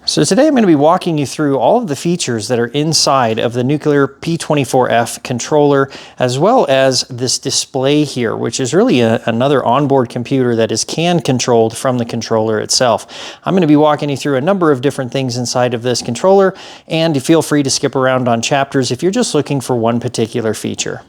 So today I'm going to be walking you through all of the features that are inside of the Nucular P24F controller, as well as this display here, which is really another onboard computer that is CAN controlled from the controller itself. I'm going to be walking you through a number of different things inside of this controller, and feel free to skip around on chapters if you're just looking for one particular feature.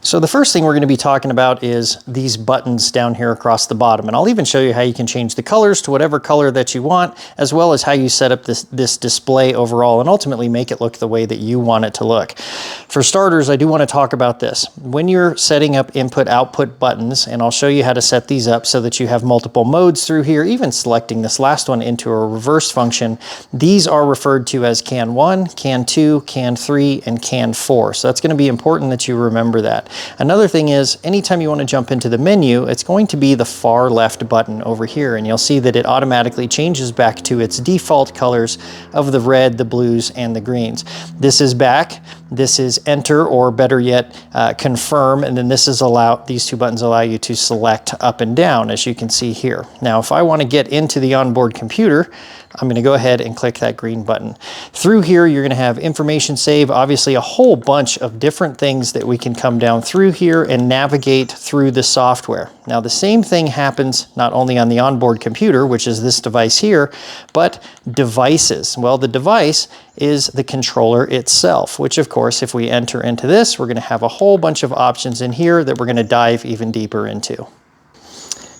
So the first thing we're going to be talking about is these buttons down here across the bottom, and I'll even show you how you can change the colors to whatever color that you want, as well as how you set up this display overall and ultimately make it look the way that you want it to look. For starters, I do want to talk about this. When you're setting up input-output buttons, and I'll show you how to set these up so that you have multiple modes through here, even selecting this last one into a reverse function, these are referred to as CAN 1, CAN 2, CAN 3, and CAN 4. So that's going to be important that you remember that. Another thing is, anytime you want to jump into the menu, it's going to be the far left button over here, and you'll see that it automatically changes back to its default colors of the red, the blues, and the greens. This is back, this is enter, or better yet, confirm, and then this is these two buttons allow you to select up and down, as you can see here. Now, if I want to get into the onboard computer, I'm going to go ahead and click that green button. Through here, you're going to have information save, obviously a whole bunch of different things that we can come down through here and navigate through the software. Now, the same thing happens not only on the onboard computer, which is this device here, but devices. Well, the device is the controller itself, which of course, if we enter into this, we're going to have a whole bunch of options in here that we're going to dive even deeper into.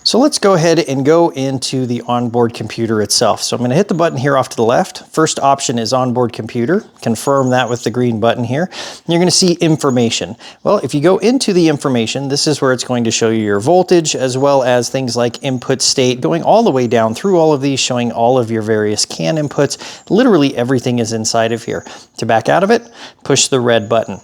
So let's go ahead and go into the onboard computer itself. So I'm going to hit the button here off to the left. First option is onboard computer. Confirm that with the green button here. And you're going to see information. Well, if you go into the information, this is where it's going to show you your voltage, as well as things like input state, going all the way down through all of these, showing all of your various CAN inputs. Literally everything is inside of here. To back out of it, push the red button.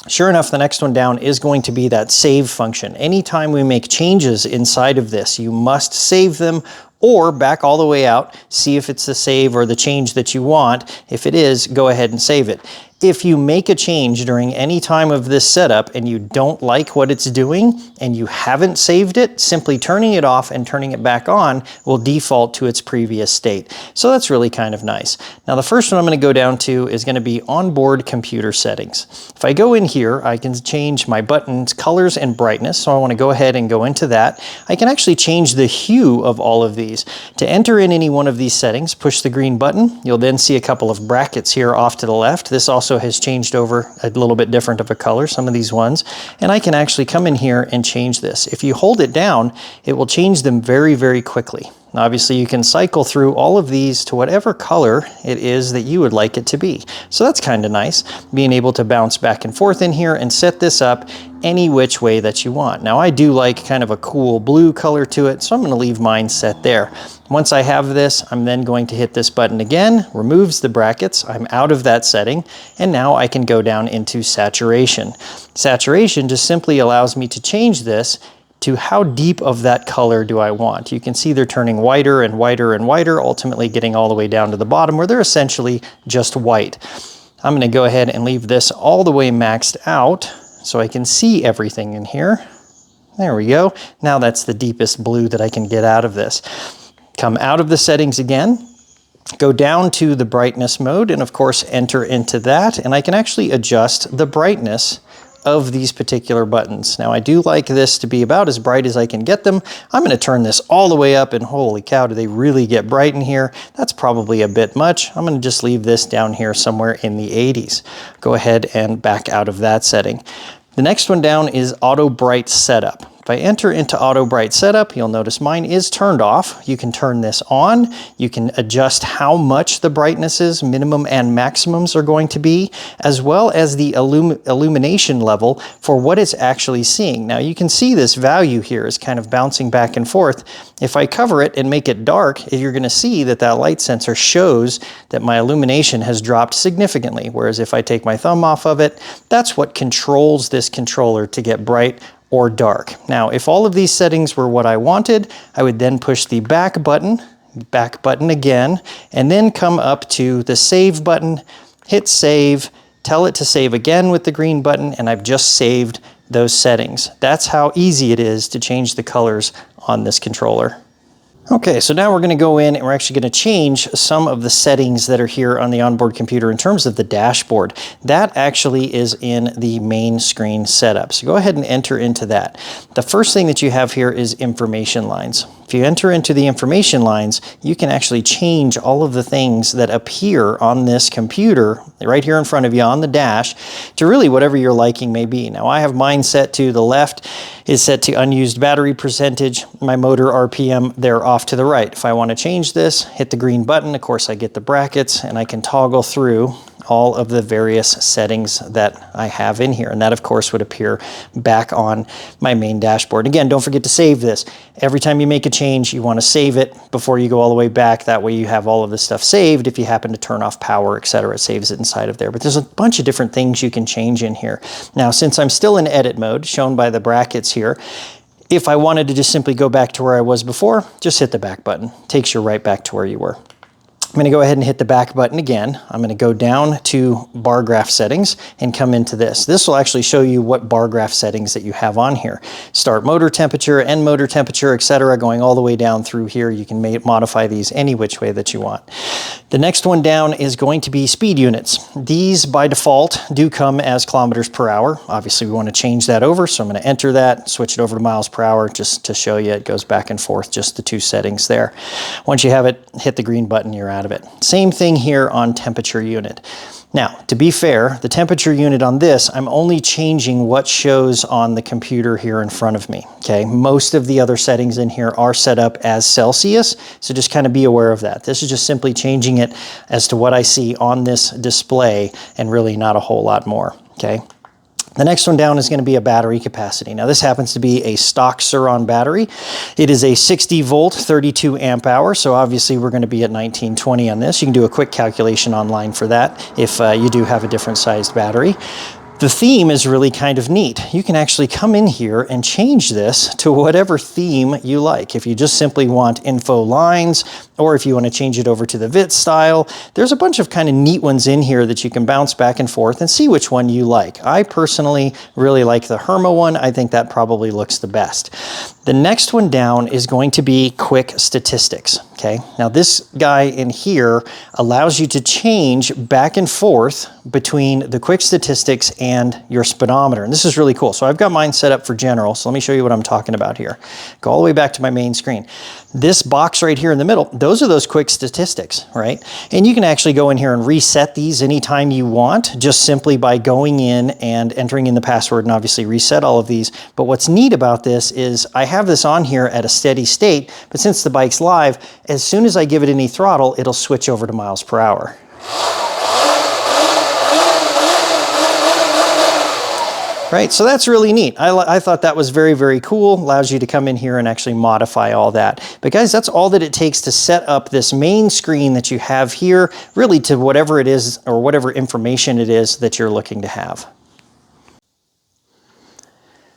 Sure enough, the next one down is going to be that save function. Anytime we make changes inside of this, you must save them or back all the way out, see if it's the save or the change that you want. If it is, go ahead and save it. If you make a change during any time of this setup and you don't like what it's doing and you haven't saved it, simply turning it off and turning it back on will default to its previous state. So that's really kind of nice. Now the first one I'm going to go down to is going to be onboard computer settings. If I go in here, I can change my buttons, colors, and brightness. So I want to go ahead and go into that. I can actually change the hue of all of these. To enter in any one of these settings, push the green button. You'll then see a couple of brackets here off to the left. This also has changed over a little bit different of a color, some of these ones, and I can actually come in here and change this. If you hold it down, it will change them very, very quickly. Now, obviously, you can cycle through all of these to whatever color it is that you would like it to be. So that's kind of nice, being able to bounce back and forth in here and set this up any which way that you want. Now, I do like kind of a cool blue color to it, so I'm going to leave mine set there. Once I have this, I'm then going to hit this button again, removes the brackets. I'm out of that setting, and now I can go down into saturation. Saturation just simply allows me to change this to how deep of that color do I want. You can see they're turning whiter and whiter and whiter, ultimately getting all the way down to the bottom where they're essentially just white. I'm going to go ahead and leave this all the way maxed out so I can see everything in here. There we go. Now that's the deepest blue that I can get out of this. Come out of the settings again, go down to the brightness mode, and of course enter into that, and I can actually adjust the brightness of these particular buttons. Now I do like this to be about as bright as I can get them. I'm going to turn this all the way up, and holy cow, do they really get bright in here. That's probably a bit much. I'm going to just leave this down here somewhere in the 80s. Go ahead and back out of that setting. The next one down is auto bright setup. If I enter into auto bright setup, you'll notice mine is turned off. You can turn this on. You can adjust how much the brightnesses, minimum and maximums, are going to be, as well as the illumination level for what it's actually seeing. Now you can see this value here is kind of bouncing back and forth. If I cover it and make it dark, you're going to see that that light sensor shows that my illumination has dropped significantly. Whereas if I take my thumb off of it, that's what controls this controller to get bright or dark. Now, if all of these settings were what I wanted, I would then push the back button again, and then come up to the save button, hit save, tell it to save again with the green button, and I've just saved those settings. That's how easy it is to change the colors on this controller. Okay, so now we're going to go in and we're actually going to change some of the settings that are here on the onboard computer in terms of the dashboard. That actually is in the main screen setup. So go ahead and enter into that. The first thing that you have here is information lines. If you enter into the information lines, you can actually change all of the things that appear on this computer right here in front of you on the dash to really whatever your liking may be. Now I have mine set to the left, is set to unused battery percentage. My motor RPM, they're off to the right. If I want to change this, hit the green button. Of course, I get the brackets and I can toggle through all of the various settings that I have in here. And that, of course, would appear back on my main dashboard. Again, don't forget to save this. Every time you make a change, you want to save it before you go all the way back. That way you have all of this stuff saved. If you happen to turn off power, etc., it saves it inside of there. But there's a bunch of different things you can change in here. Now, since I'm still in edit mode, shown by the brackets here, if I wanted to just simply go back to where I was before, just hit the back button. Takes you right back to where you were. I'm going to go ahead and hit the back button again. I'm going to go down to bar graph settings and come into this. This will actually show you what bar graph settings that you have on here. Start motor temperature, end motor temperature, etc. Going all the way down through here. You can modify these any which way that you want. The next one down is going to be speed units. These by default do come as kilometers per hour. Obviously we want to change that over, so I'm going to enter that, switch it over to miles per hour just to show you it goes back and forth, just the two settings there. Once you have it, hit the green button, you're out of it. Same thing here on temperature unit. Now, to be fair, the temperature unit on this, I'm only changing what shows on the computer here in front of me, okay? Most of the other settings in here are set up as Celsius, so just kind of be aware of that. This is just simply changing it as to what I see on this display and really not a whole lot more, okay? The next one down is going to be a battery capacity. Now this happens to be a stock Surron battery. It is a 60 volt, 32 amp hour. So obviously we're going to be at 1920 on this. You can do a quick calculation online for that if you do have a different sized battery. The theme is really kind of neat. You can actually come in here and change this to whatever theme you like. If you just simply want info lines, or if you want to change it over to the VIT style, there's a bunch of kind of neat ones in here that you can bounce back and forth and see which one you like. I personally really like the Herma one. I think that probably looks the best. The next one down is going to be quick statistics, okay? Now this guy in here allows you to change back and forth between the quick statistics and your speedometer. And this is really cool. So I've got mine set up for general. So let me show you what I'm talking about here. Go all the way back to my main screen. This box right here in the middle, those are those quick statistics, right? And you can actually go in here and reset these anytime you want, just simply by going in and entering in the password and obviously reset all of these. But what's neat about this is I have this on here at a steady state, but since the bike's live, as soon as I give it any throttle, it'll switch over to miles per hour. Right, so that's really neat. I thought that was very, very cool. Allows you to come in here and actually modify all that. But guys, that's all that it takes to set up this main screen that you have here, really to whatever it is or whatever information it is that you're looking to have.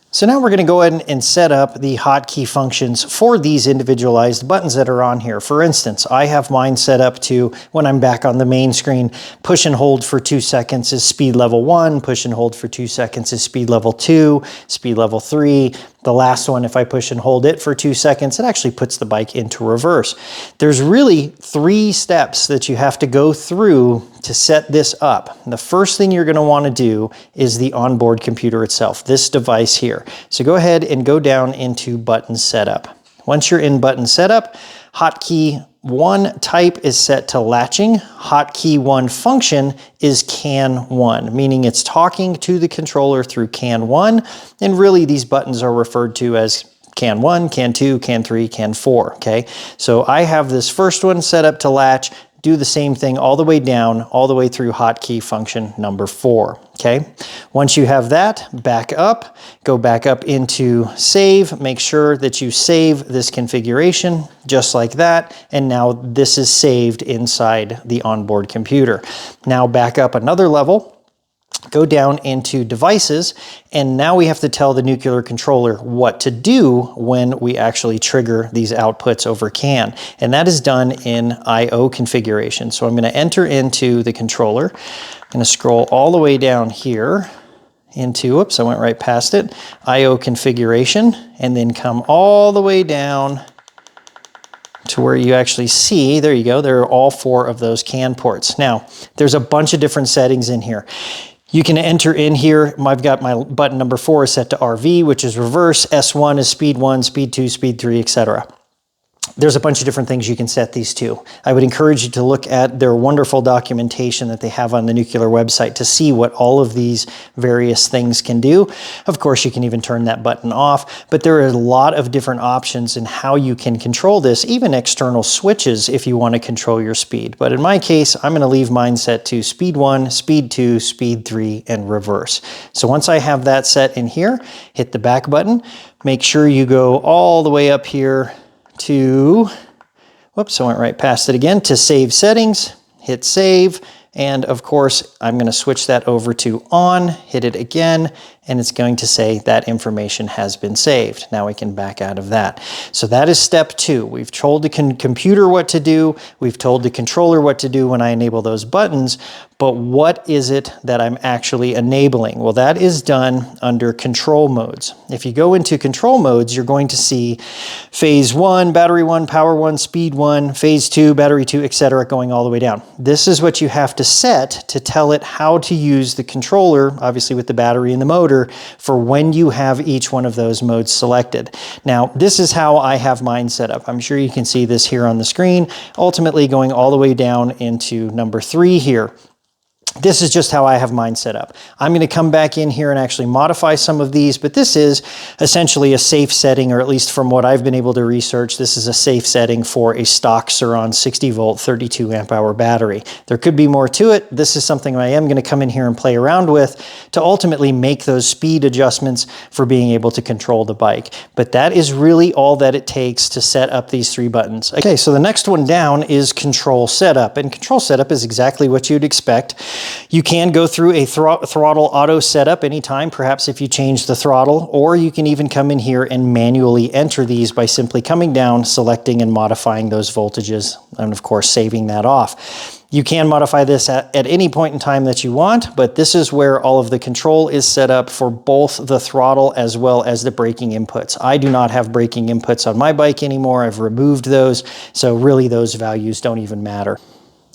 So now we're going to go ahead and set up the hotkey functions for these individualized buttons that are on here. For instance, I have mine set up to, when I'm back on the main screen, push and hold for 2 seconds is speed level 1, push and hold for 2 seconds is speed level 2, speed level 3. The last one, if I push and hold it for 2 seconds, it actually puts the bike into reverse. There's really 3 steps that you have to go through to set this up. The first thing you're going to want to do is the onboard computer itself, this device here. So go ahead and go down into button setup. Once you're in button setup, hotkey 1 type is set to latching. Hotkey 1 function is CAN 1, meaning it's talking to the controller through CAN 1. And really these buttons are referred to as CAN 1, CAN 2, CAN 3, CAN 4, okay? So I have this first one set up to latch. Do the same thing all the way down, all the way through hotkey function number 4, okay? Once you have that, back up, go back up into save, make sure that you save this configuration just like that, and now this is saved inside the onboard computer. Now back up another level, go down into devices, and now we have to tell the Nucular controller what to do when we actually trigger these outputs over CAN. And that is done in I/O configuration. So I'm going to enter into the controller. I'm going to scroll all the way down here into, oops, I went right past it, I/O configuration, and then come all the way down to where you actually see, there you go, there are all 4 of those CAN ports. Now, there's a bunch of different settings in here. You can enter in here, I've got my button number 4 is set to RV, which is reverse, S1 is speed 1, speed 2, speed 3, etc. There's a bunch of different things you can set these to. I would encourage you to look at their wonderful documentation that they have on the Nucular website to see what all of these various things can do. Of course, you can even turn that button off, but there are a lot of different options in how you can control this, even external switches if you want to control your speed. But in my case, I'm going to leave mine set to speed 1, speed 2, speed 3, and reverse. So once I have that set in here, hit the back button. Make sure you go all the way up here to, whoops, I went right past it again, to save settings, hit save, and of course, I'm going to switch that over to on, hit it again, and it's going to say that information has been saved. Now we can back out of that. So that is step 2. We've told the computer what to do, we've told the controller what to do when I enable those buttons, but what is it that I'm actually enabling? Well, that is done under control modes. If you go into control modes, you're going to see phase 1, battery 1, power 1, speed 1, phase 2, battery 2, etc., going all the way down. This is what you have to set to tell it how to use the controller, obviously with the battery and the motor, for when you have each one of those modes selected. Now, this is how I have mine set up. I'm sure you can see this here on the screen, ultimately going all the way down into number 3 here. This is just how I have mine set up. I'm going to come back in here and actually modify some of these, but this is essentially a safe setting, or at least from what I've been able to research, this is a safe setting for a stock Surron 60 volt, 32 amp hour battery. There could be more to it. This is something I am going to come in here and play around with to ultimately make those speed adjustments for being able to control the bike. But that is really all that it takes to set up these 3 buttons. Okay, so the next one down is control setup, and control setup is exactly what you'd expect. You can go through a throttle auto setup anytime, perhaps if you change the throttle, or you can even come in here and manually enter these by simply coming down, selecting and modifying those voltages, and of course saving that off. You can modify this at any point in time that you want, but this is where all of the control is set up for both the throttle as well as the braking inputs. I do not have braking inputs on my bike anymore. I've removed those, so really those values don't even matter.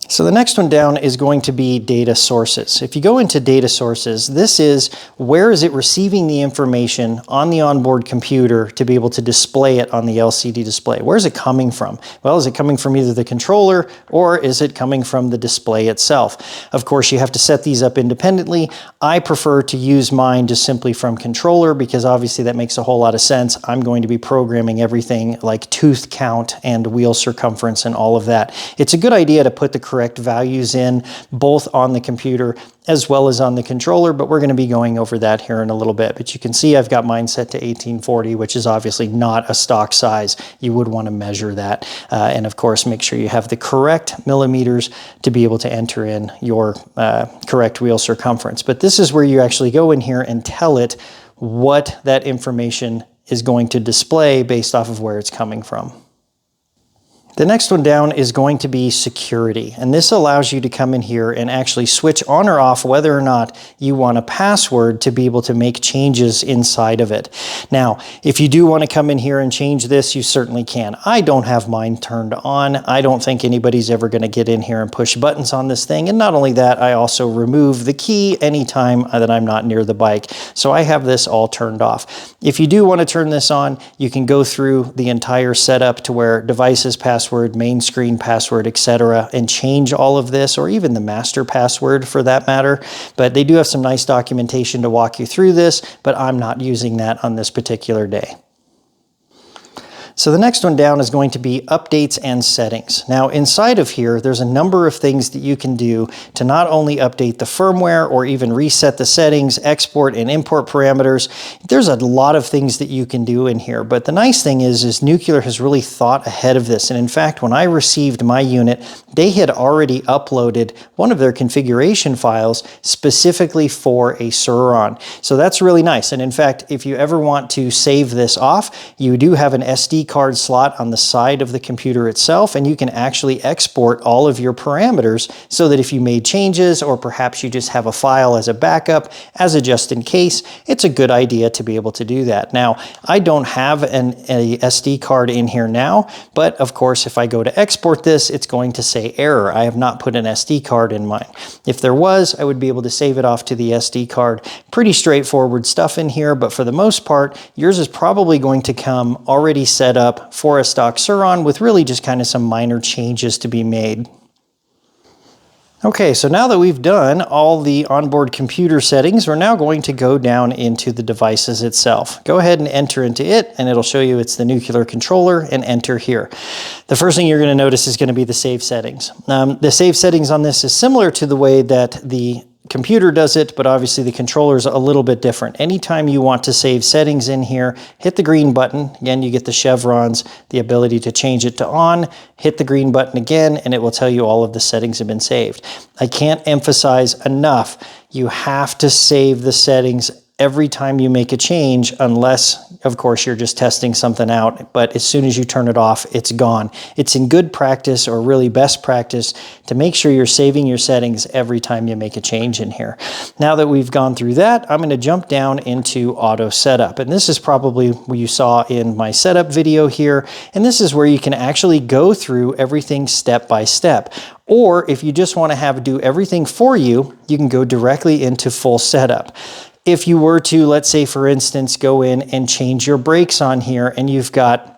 So the next one down is going to be data sources. If you go into data sources, this is where is it receiving the information on the onboard computer to be able to display it on the LCD display. Where is it coming from? Well, is it coming from either the controller or is it coming from the display itself? Of course, you have to set these up independently. I prefer to use mine just simply from controller because obviously that makes a whole lot of sense. I'm going to be programming everything like tooth count and wheel circumference and all of that. It's a good idea to put the correct values in both on the computer as well as on the controller, but we're going to be going over that here in a little bit. But you can see I've got mine set to 1840, which is obviously not a stock size. You would want to measure that. And of course, make sure you have the correct millimeters to be able to enter in your correct wheel circumference. But this is where you actually go in here and tell it what that information is going to display based off of where it's coming from. The next one down is going to be security, and this allows you to come in here and actually switch on or off whether or not you want a password to be able to make changes inside of it. Now, if you do want to come in here and change this, you certainly can. I don't have mine turned on. I don't think anybody's ever going to get in here and push buttons on this thing, and not only that, I also remove the key anytime that I'm not near the bike, so I have this all turned off. If you do want to turn this on, you can go through the entire setup to where devices password, main screen password, etc., and change all of this, or even the master password for that matter. But they do have some nice documentation to walk you through this, but I'm not using that on this particular day. So the next one down is going to be updates and settings. Now inside of here, there's a number of things that you can do to not only update the firmware or even reset the settings, export and import parameters. There's a lot of things that you can do in here, but the nice thing is Nucular has really thought ahead of this. And in fact, when I received my unit, they had already uploaded one of their configuration files specifically for a Surron. So that's really nice. And in fact, if you ever want to save this off, you do have an SD SD card slot on the side of the computer itself, and you can actually export all of your parameters so that if you made changes or perhaps you just have a file as a backup, as a just in case, it's a good idea to be able to do that. Now, I don't have a SD card in here now, but of course, if I go to export this, it's going to say error. I have not put an SD card in mine. If there was, I would be able to save it off to the SD card. Pretty straightforward stuff in here, but for the most part, yours is probably going to come already set up for a stock Surron with really just kind of some minor changes to be made. Okay, so now that we've done all the onboard computer settings, we're now going to go down into the devices itself. Go ahead and enter into it, and it'll show you it's the Nucular controller, and enter here. The first thing you're going to notice is going to be the save settings. The save settings on this is similar to the way that the computer does it, but obviously the controller is a little bit different. Anytime you want to save settings in here, hit the green button. Again, you get the chevrons, the ability to change it to on, hit the green button again, and it will tell you all of the settings have been saved. I can't emphasize enough, you have to save the settings every time you make a change, unless, of course, you're just testing something out. But as soon as you turn it off, it's gone. It's in good practice, or really best practice, to make sure you're saving your settings every time you make a change in here. Now that we've gone through that, I'm going to jump down into auto setup. And this is probably what you saw in my setup video here. And this is where you can actually go through everything step by step. Or if you just want to do everything for you, you can go directly into full setup. If you were to, let's say, for instance, go in and change your brakes on here, and you've got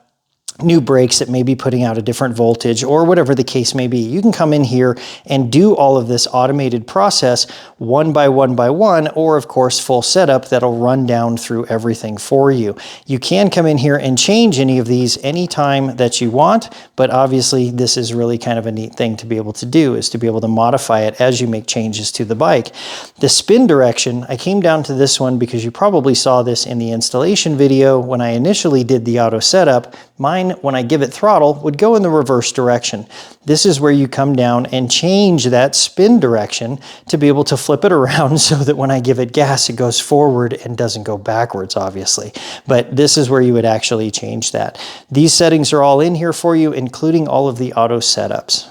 new brakes that may be putting out a different voltage, or whatever the case may be, you can come in here and do all of this automated process one by one, or of course full setup that'll run down through everything for you. You can come in here and change any of these anytime that you want, but obviously this is really kind of a neat thing to be able to do, is to be able to modify it as you make changes to the bike. The spin direction, I came down to this one because you probably saw this in the installation video when I initially did the auto setup. Mine, when I give it throttle, would go in the reverse direction. This is where you come down and change that spin direction to be able to flip it around so that when I give it gas, it goes forward and doesn't go backwards, obviously. But this is where you would actually change that. These settings are all in here for you, including all of the auto setups.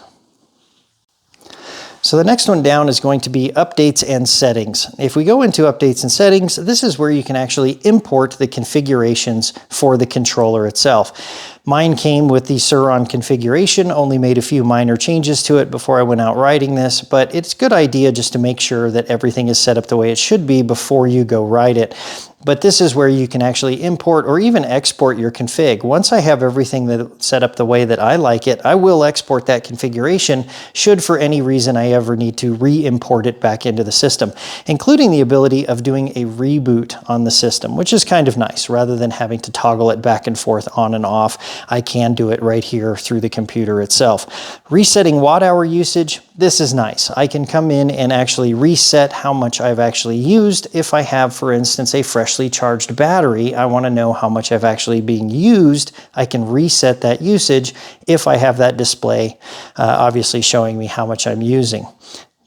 So the next one down is going to be updates and settings. If we go into updates and settings, this is where you can actually import the configurations for the controller itself. Mine came with the Surron configuration, only made a few minor changes to it before I went out riding this, but it's a good idea just to make sure that everything is set up the way it should be before you go ride it. But this is where you can actually import or even export your config. Once I have everything set up the way that I like it, I will export that configuration should for any reason I ever need to re-import it back into the system, including the ability of doing a reboot on the system, which is kind of nice. Rather than having to toggle it back and forth on and off, I can do it right here through the computer itself. Resetting watt-hour usage, this is nice. I can come in and actually reset how much I've actually used. If I have, for instance, a freshly charged battery, I want to know how much I've actually been used. I can reset that usage if I have that display, obviously showing me how much I'm using.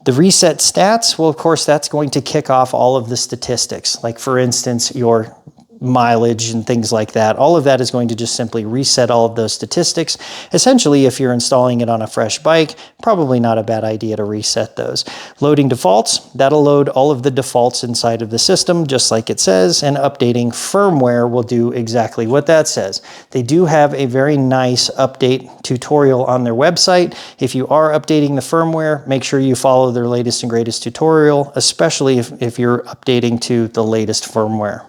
The reset stats, well, of course, that's going to kick off all of the statistics. Like, for instance, your mileage and things like that. All of that is going to just simply reset all of those statistics. Essentially, if you're installing it on a fresh bike, probably not a bad idea to reset those. Loading defaults, that'll load all of the defaults inside of the system, just like it says, and updating firmware will do exactly what that says. They do have a very nice update tutorial on their website. If you are updating the firmware, make sure you follow their latest and greatest tutorial, especially if you're updating to the latest firmware.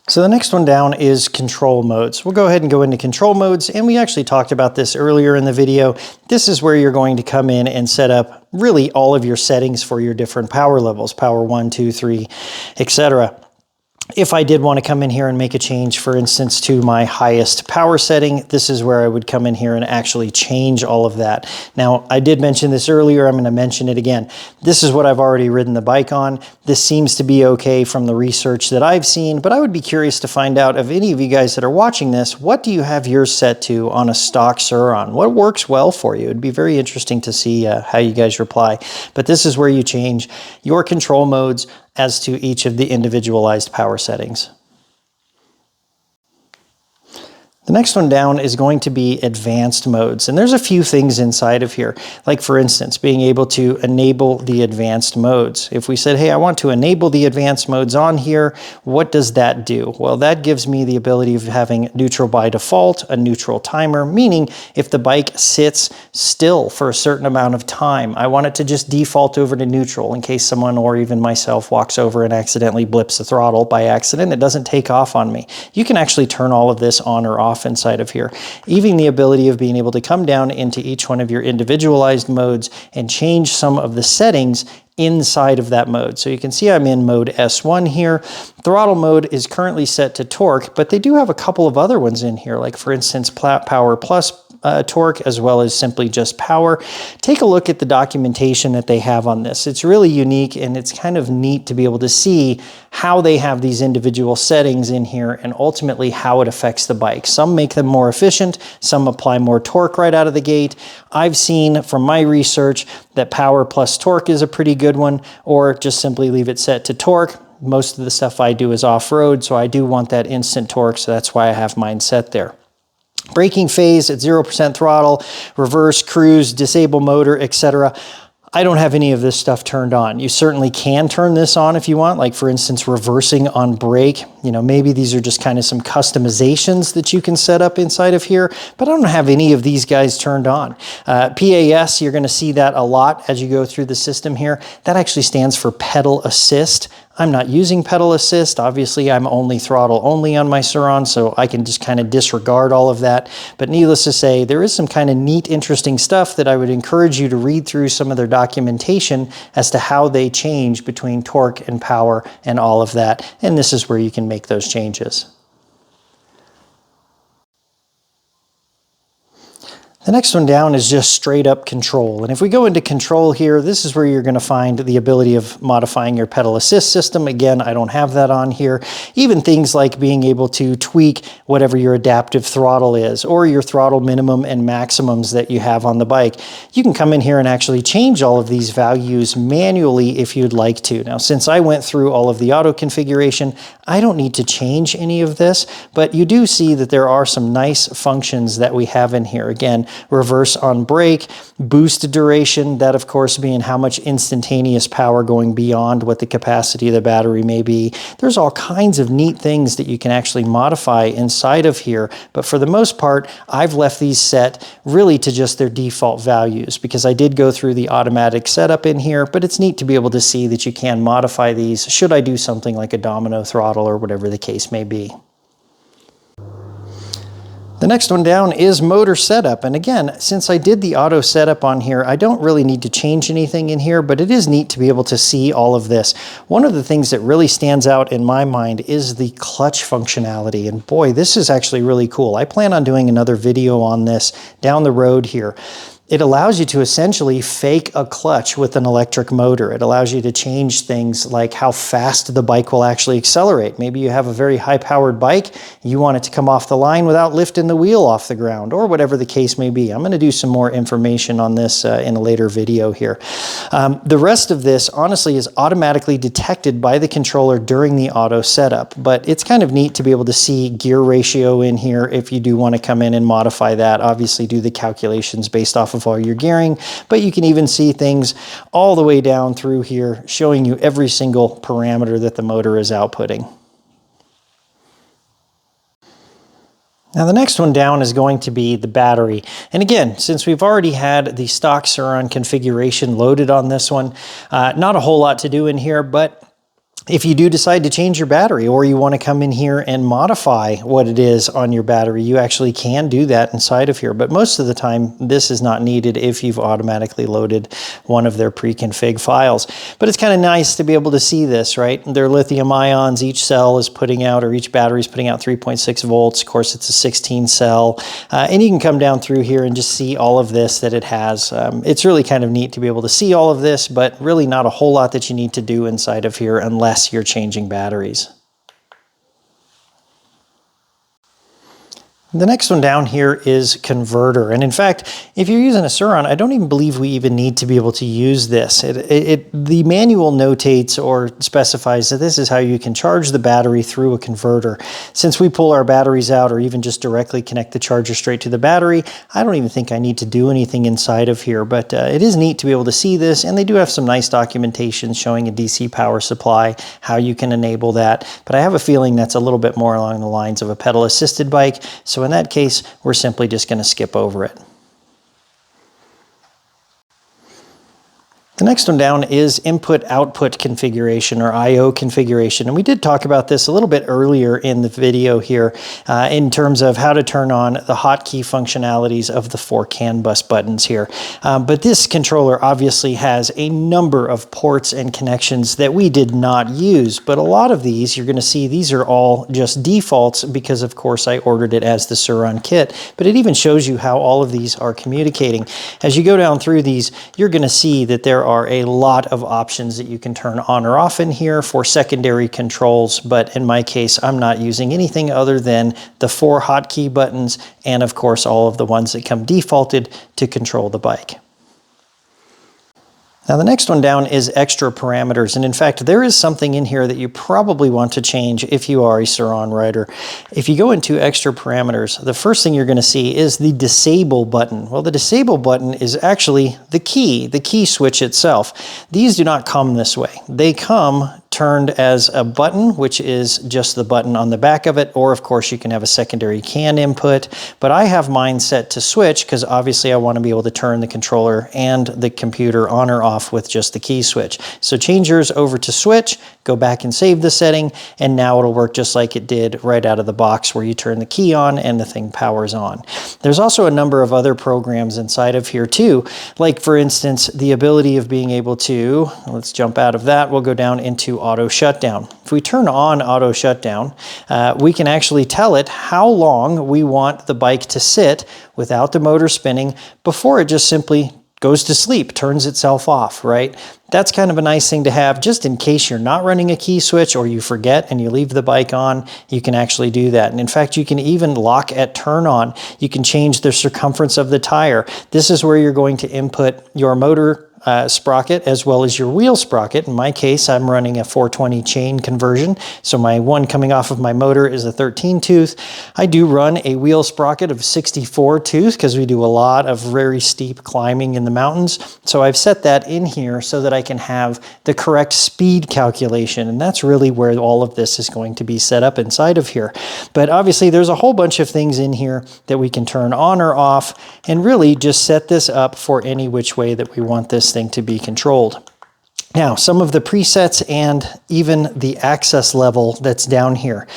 So the next one down is control modes. We'll go ahead and go into control modes, and we actually talked about this earlier in the video. This is where you're going to come in and set up really all of your settings for your different power levels, power 1, 2, 3, etc. If I did want to come in here and make a change, for instance, to my highest power setting, this is where I would come in here and actually change all of that. Now, I did mention this earlier, I'm going to mention it again. This is what I've already ridden the bike on. This seems to be okay from the research that I've seen, but I would be curious to find out of any of you guys that are watching this, what do you have yours set to on a stock Surron? What works well for you? It'd be very interesting to see how you guys reply. But this is where you change your control modes as to each of the individualized power settings. The next one down is going to be advanced modes, and there's a few things inside of here, like for instance, being able to enable the advanced modes. If we said, hey, I want to enable the advanced modes on here, what does that do? Well, that gives me the ability of having neutral by default, a neutral timer, meaning if the bike sits still for a certain amount of time, I want it to just default over to neutral in case someone or even myself walks over and accidentally blips the throttle by accident. It doesn't take off on me. You can actually turn all of this on or off inside of here. Even the ability of being able to come down into each one of your individualized modes and change some of the settings inside of that mode. So you can see I'm in mode S1 here. Throttle mode is currently set to torque, but they do have a couple of other ones in here, like for instance, power plus torque, as well as simply just power. Take a look at the documentation that they have on this. It's really unique, and it's kind of neat to be able to see how they have these individual settings in here and ultimately how it affects the bike. Some make them more efficient, some apply more torque right out of the gate. I've seen from my research that power plus torque is a pretty good one, or just simply leave it set to torque. Most of the stuff I do is off-road, so I do want that instant torque, so that's why I have mine set there. Braking phase at 0% throttle, reverse, cruise, disable motor, etc. I don't have any of this stuff turned on. You certainly can turn this on if you want, like for instance, reversing on brake. You know, maybe these are just kind of some customizations that you can set up inside of here, but I don't have any of these guys turned on. PAS, you're gonna see that a lot as you go through the system here. That actually stands for pedal assist. I'm not using pedal assist. Obviously, I'm only throttle only on my Surron, so I can just kind of disregard all of that. But needless to say, there is some kind of neat, interesting stuff that I would encourage you to read through some of their documentation as to how they change between torque and power and all of that. And this is where you can make those changes. The next one down is just straight up control. And if we go into control here, this is where you're going to find the ability of modifying your pedal assist system. Again, I don't have that on here. Even things like being able to tweak whatever your adaptive throttle is, or your throttle minimum and maximums that you have on the bike. You can come in here and actually change all of these values manually if you'd like to. Now, since I went through all of the auto configuration, I don't need to change any of this, but you do see that there are some nice functions that we have in here. Again, reverse on brake, boost duration, that of course being how much instantaneous power going beyond what the capacity of the battery may be. There's all kinds of neat things that you can actually modify inside of here, but for the most part, I've left these set really to just their default values because I did go through the automatic setup in here, but it's neat to be able to see that you can modify these should I do something like a domino throttle or whatever the case may be. The next one down is motor setup. And again, since I did the auto setup on here, I don't really need to change anything in here, but it is neat to be able to see all of this. One of the things that really stands out in my mind is the clutch functionality. And boy, this is actually really cool. I plan on doing another video on this down the road here. It allows you to essentially fake a clutch with an electric motor. It allows you to change things like how fast the bike will actually accelerate. Maybe you have a very high-powered bike, you want it to come off the line without lifting the wheel off the ground, or whatever the case may be. I'm going to do some more information on this in a later video here. The rest of this, honestly, is automatically detected by the controller during the auto setup, but it's kind of neat to be able to see gear ratio in here if you do want to come in and modify that. Obviously, do the calculations based off of all your gearing, but you can even see things all the way down through here showing you every single parameter that the motor is outputting. Now the next one down is going to be the battery. And again, since we've already had the stock Surron configuration loaded on this one, not a whole lot to do in here, but if you do decide to change your battery or you want to come in here and modify what it is on your battery, you actually can do that inside of here. But most of the time, this is not needed if you've automatically loaded one of their pre-config files. But it's kind of nice to be able to see this, right? They're lithium ions. Each cell is putting out, or each battery is putting out 3.6 volts. Of course, it's a 16 cell. And you can come down through here and just see all of this that it has. It's really kind of neat to be able to see all of this, but really not a whole lot that you need to do inside of here unless you're changing batteries. The next one down here is converter. And in fact, if you're using a Surron, I don't even believe we even need to be able to use this. The manual notates or specifies that this is how you can charge the battery through a converter. Since we pull our batteries out or even just directly connect the charger straight to the battery, I don't even think I need to do anything inside of here, but it is neat to be able to see this, and they do have some nice documentation showing a DC power supply, how you can enable that, but I have a feeling that's a little bit more along the lines of a pedal-assisted bike, so in that case, we're simply just going to skip over it. The next one down is input-output configuration, or I/O configuration, and we did talk about this a little bit earlier in the video here in terms of how to turn on the hotkey functionalities of the 4 CAN bus buttons here. But this controller obviously has a number of ports and connections that we did not use, but a lot of these, you're going to see these are all just defaults because, of course, I ordered it as the Surron kit, but it even shows you how all of these are communicating. As you go down through these, you're going to see that there are a lot of options that you can turn on or off in here for secondary controls, but in my case, I'm not using anything other than the 4 hotkey buttons and, of course, all of the ones that come defaulted to control the bike. Now the next one down is extra parameters, and in fact there is something in here that you probably want to change if you are a Surron rider. If you go into extra parameters, the first thing you're going to see is the disable button. Well, the disable button is actually the key switch itself. These do not come this way. They come turned as a button, which is just the button on the back of it, or of course you can have a secondary CAN input, but I have mine set to switch because obviously I want to be able to turn the controller and the computer on or off with just the key switch. So change yours over to switch, go back and save the setting, and now it'll work just like it did right out of the box where you turn the key on and the thing powers on. There's also a number of other programs inside of here too, like for instance the ability of being able to, let's jump out of that, we'll go down into auto shutdown. If we turn on auto shutdown, we can actually tell it how long we want the bike to sit without the motor spinning before it just simply goes to sleep, turns itself off, right? That's kind of a nice thing to have just in case you're not running a key switch or you forget and you leave the bike on, you can actually do that. And in fact, you can even lock at turn on. You can change the circumference of the tire. This is where you're going to input your motor sprocket as well as your wheel sprocket. In my case, I'm running a 420 chain conversion, so my one coming off of my motor is a 13 tooth. I do run a wheel sprocket of 64 tooth because we do a lot of very steep climbing in the mountains, so I've set that in here so that I can have the correct speed calculation, and that's really where all of this is going to be set up inside of here. But obviously there's a whole bunch of things in here that we can turn on or off and really just set this up for any which way that we want this thing to be controlled. Now, some of the presets and even the access level that's down here.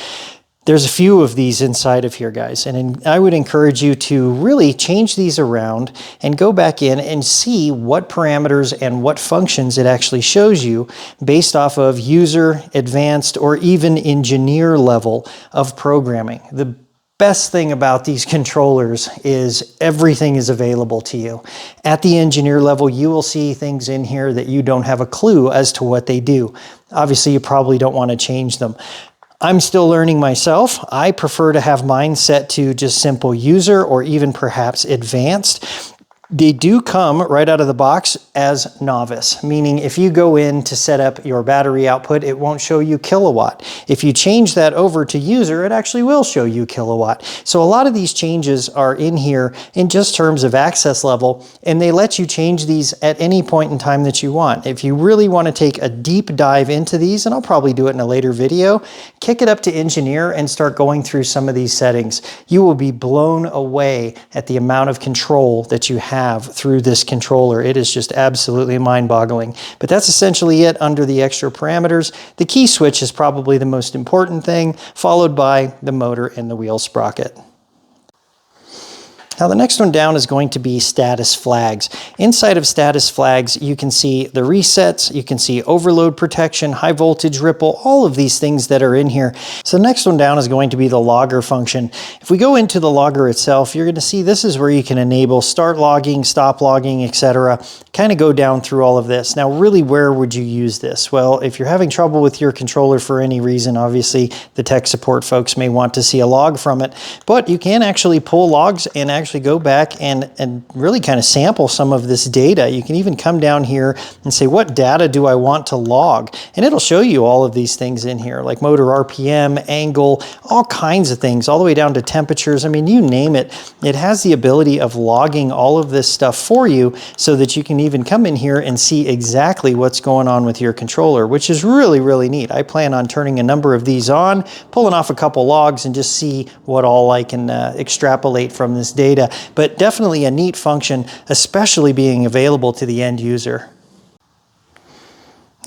There's a few of these inside of here, guys, and I would encourage you to really change these around and go back in and see what parameters and what functions it actually shows you based off of user, advanced, or even engineer level of programming. The best thing about these controllers is everything is available to you. At the engineer level, you will see things in here that you don't have a clue as to what they do. Obviously, you probably don't want to change them. I'm still learning myself. I prefer to have mine set to just simple user or even perhaps advanced. They do come right out of the box as novice, meaning if you go in to set up your battery output, it won't show you kilowatt. If you change that over to user, it actually will show you kilowatt. So a lot of these changes are in here in just terms of access level, and they let you change these at any point in time that you want. If you really want to take a deep dive into these, and I'll probably do it in a later video, kick it up to engineer and start going through some of these settings. You will be blown away at the amount of control that you have through this controller. It is just absolutely mind-boggling. But that's essentially it under the extra parameters. The key switch is probably the most important thing, followed by the motor and the wheel sprocket. Now the next one down is going to be status flags. Inside of status flags, you can see the resets, you can see overload protection, high voltage ripple, all of these things that are in here. So the next one down is going to be the logger function. If we go into the logger itself, you're going to see this is where you can enable start logging, stop logging, etc. Kind of go down through all of this. Now really, where would you use this? Well, if you're having trouble with your controller for any reason, obviously the tech support folks may want to see a log from it, but you can actually pull logs and actually go back and really kind of sample some of this data. You can even come down here and say, what data do I want to log? And it'll show you all of these things in here, like motor RPM, angle, all kinds of things, all the way down to temperatures. I mean, you name it. It has the ability of logging all of this stuff for you so that you can even come in here and see exactly what's going on with your controller, which is really, really neat. I plan on turning a number of these on, pulling off a couple logs, and just see what all I can extrapolate from this data. But definitely a neat function, especially being available to the end user.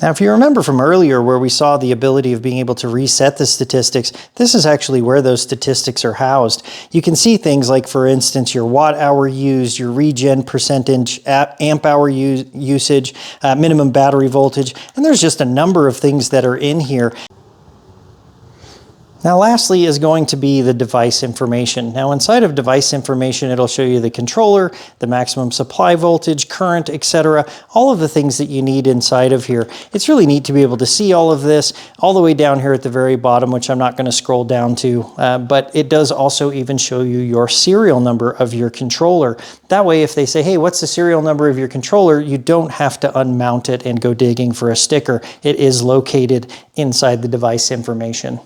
Now, if you remember from earlier where we saw the ability of being able to reset the statistics, this is actually where those statistics are housed. You can see things like, for instance, your watt hour used, your regen percentage, amp hour usage, minimum battery voltage, and there's just a number of things that are in here. Now lastly is going to be the device information. Now inside of device information, it'll show you the controller, the maximum supply voltage, current, etc. All of the things that you need inside of here. It's really neat to be able to see all of this all the way down here at the very bottom, which I'm not going to scroll down to, but it does also even show you your serial number of your controller. That way, if they say, hey, what's the serial number of your controller? You don't have to unmount it and go digging for a sticker. It is located inside the device information.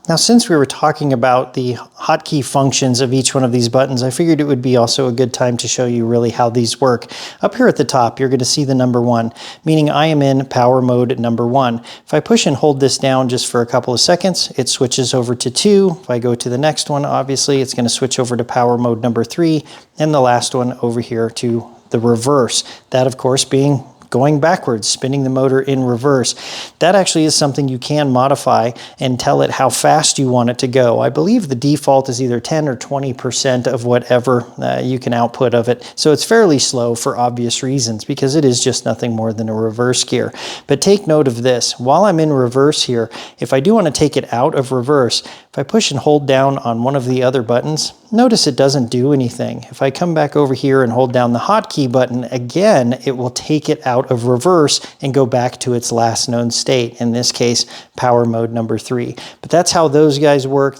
Now, since we were talking about the hotkey functions of each one of these buttons, I figured it would be also a good time to show you really how these work. Up here at the top, you're going to see the number 1, meaning I am in power mode number 1. If I push and hold this down just for a couple of seconds, it switches over to 2. If I go to the next one, obviously, it's going to switch over to power mode number 3, and the last one over here to the reverse. That, of course, being going backwards, spinning the motor in reverse. That actually is something you can modify and tell it how fast you want it to go. I believe the default is either 10 or 20% of whatever you can output of it. So it's fairly slow for obvious reasons because it is just nothing more than a reverse gear. But take note of this. While I'm in reverse here, if I do want to take it out of reverse, if I push and hold down on one of the other buttons, notice it doesn't do anything. If I come back over here and hold down the hotkey button, again, it will take it out of reverse and go back to its last known state, in this case, power mode number 3. But that's how those guys work.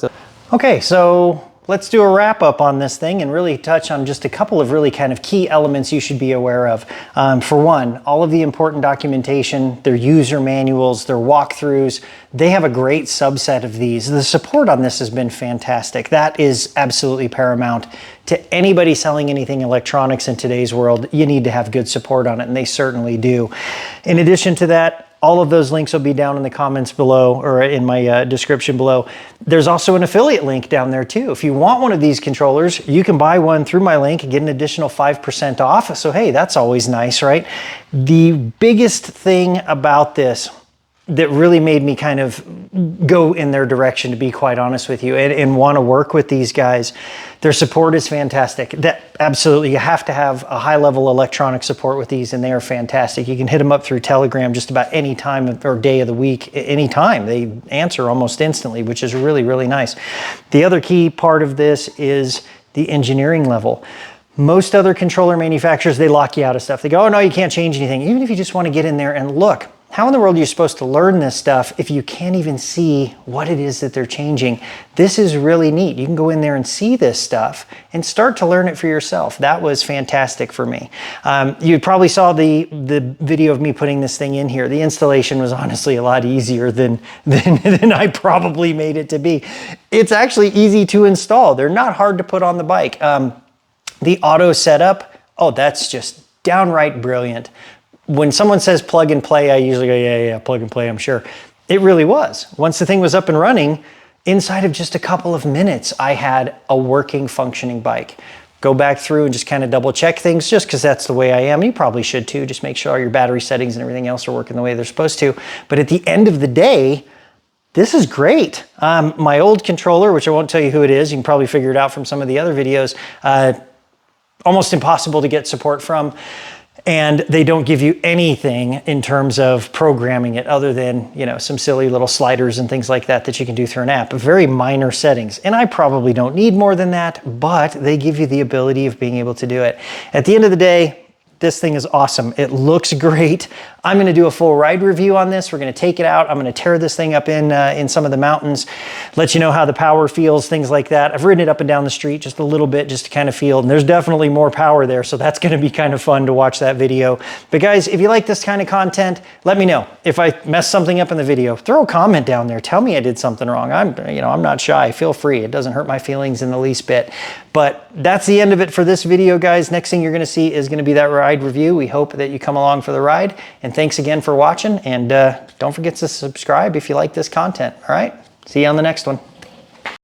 Okay, so let's do a wrap up on this thing and really touch on just a couple of really kind of key elements you should be aware of. For one, all of the important documentation, their user manuals, their walkthroughs, they have a great subset of these. The support on this has been fantastic. That is absolutely paramount. To anybody selling anything electronics in today's world, you need to have good support on it, and they certainly do. In addition to that, all of those links will be down in the comments below or in my description below. There's also an affiliate link down there too. If you want one of these controllers, you can buy one through my link and get an additional 5% off. So hey, that's always nice, right? The biggest thing about this that really made me kind of go in their direction, to be quite honest with you, and want to work with these guys. Their support is fantastic. That absolutely, you have to have a high level electronic support with these, and they are fantastic. You can hit them up through Telegram just about any time or day of the week, anytime. They answer almost instantly, which is really, really nice. The other key part of this is the engineering level. Most other controller manufacturers, they lock you out of stuff. They go, oh no, you can't change anything. Even if you just want to get in there and look. How in the world are you supposed to learn this stuff if you can't even see what it is that they're changing? This is really neat. You can go in there and see this stuff and start to learn it for yourself. That was fantastic for me. You probably saw the video of me putting this thing in here. The installation was honestly a lot easier than I probably made it to be. It's actually easy to install. They're not hard to put on the bike. The auto setup, oh, that's just downright brilliant. When someone says plug and play, I usually go, yeah, plug and play, I'm sure. It really was. Once the thing was up and running, inside of just a couple of minutes, I had a working, functioning bike. Go back through and just kind of double check things just because that's the way I am. You probably should too. Just make sure all your battery settings and everything else are working the way they're supposed to. But at the end of the day, This is great. My old controller, which I won't tell you who it is, you can probably figure it out from some of the other videos, almost impossible to get support from. And they don't give you anything in terms of programming it other than, you know, some silly little sliders and things like that that you can do through an app. Very minor settings. And I probably don't need more than that, but they give you the ability of being able to do it. At the end of the day, this thing is awesome. It looks great. I'm gonna do a full ride review on this. We're gonna take it out. I'm gonna tear this thing up in some of the mountains, let you know how the power feels, things like that. I've ridden it up and down the street just a little bit just to kind of feel, and there's definitely more power there, so that's gonna be kind of fun to watch that video. But guys, if you like this kind of content, let me know. If I messed something up in the video, throw a comment down there. Tell me I did something wrong. I'm not shy. Feel free. It doesn't hurt my feelings in the least bit. But that's the end of it for this video, guys. Next thing you're gonna see is gonna be that ride review. We hope that you come along for the ride. And thanks again for watching. And don't forget to subscribe if you like this content. All right? See you on the next one.